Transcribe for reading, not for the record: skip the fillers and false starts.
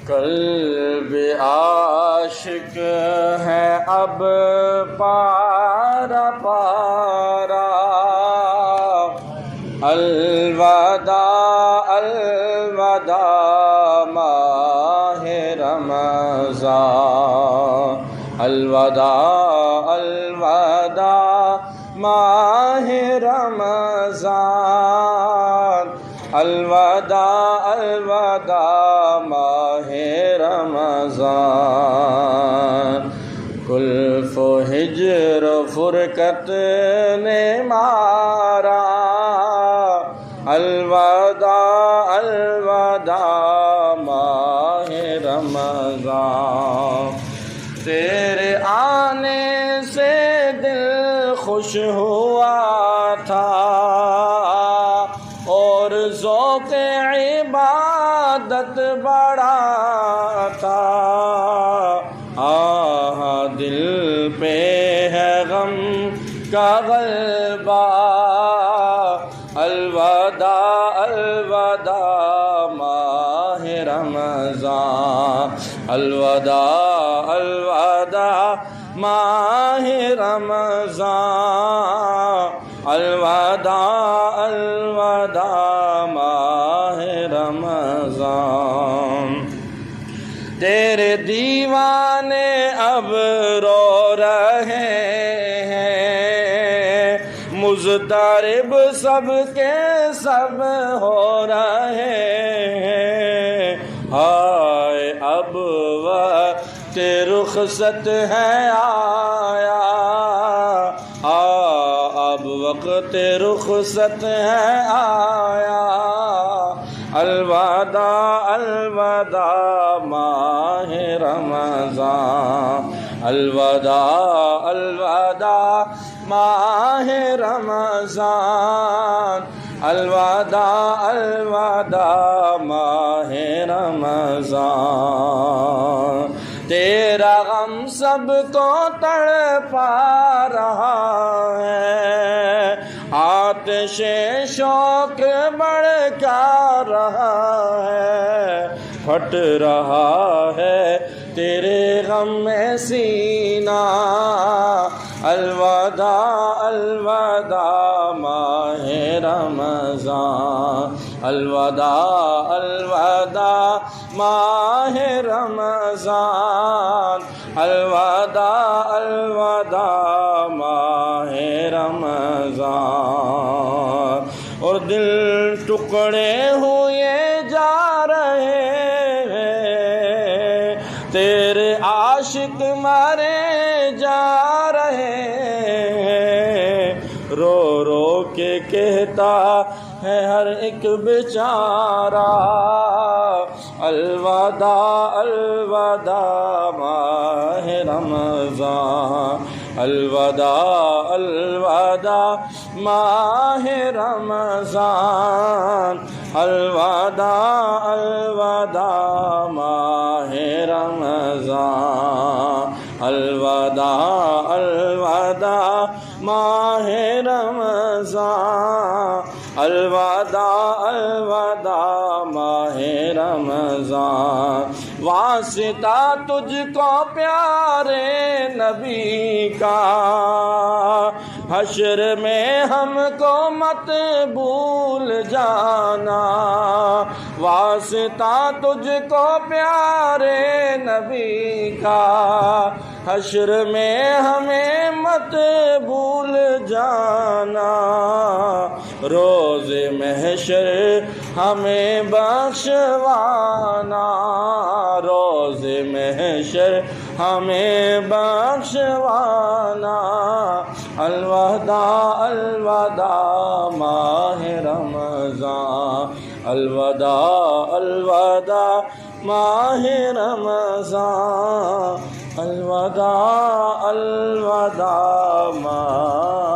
قلب عاشق ہے اب پارا پارا، الوداع الوداع ماہ رمضان، الوداع الوداع ماہ رمضان، الوداع الوداع ماہ رمضان، کلف و ہجر و فرقت نے مارا، الوداع الوداع ماہ رمضان، تیرے آنے سے دل خوش ہوا تھا اور ذوق عبادت بڑا تھا، دل پہ ہے غم کا غلبہ، الوداع الوداع ماہ رمضان، الوداع الوداع ماہ رمضان، الوداع الوداع ماہ رمضان، تیرے دیوانے اب رو رہے ہیں، مضطرب سب کے سب ہو رہے ہیں، ہائے اب وقت رخصت ہے آیا، اب وقت رخصت ہے آیا، الوداع الوداع ماہ رمضان، الوداع الوداع ماہ رمضان، الوداع الوداع ماہ رمضان، تیرا غم سب کو تڑپا رہا ہے، آتش شوق بڑھکا رہا ہے، پھٹ رہا ہے تیرے غم میں سینہ، الوداع الوداع ماہ رمضان، الوداع الوداع ماہ رمضان، الوداع الوداع ماہ رمضان، اور دل ٹکڑے ہوئے جا رہے ہیں، تیرے عاشق مارے جا رہے ہیں، رو رو کے کہتا ہے ہر ایک بیچارہ، الوداع الوداع ماہ رمضان، الوداع الوداع ماہ رمضان، الوداع الوداع ماہ رمضان، الوداع الوداع ماہ رمضان، الوداع الوداع ماہ رمضان، واسطہ تجھ کو پیارے نبی کا، حشر میں ہم کو مت بھول جانا، واسطہ تجھ کو پیارے نبی کا، حشر میں ہمیں مت بھول جانا، روز محشر ہمیں بخشوانا، روز محشر ہمیں بخشوانا، الوداع الوداع ماہ رمضان، الوداع الوداع ماہ رمضان، الوداع الوداع ماہ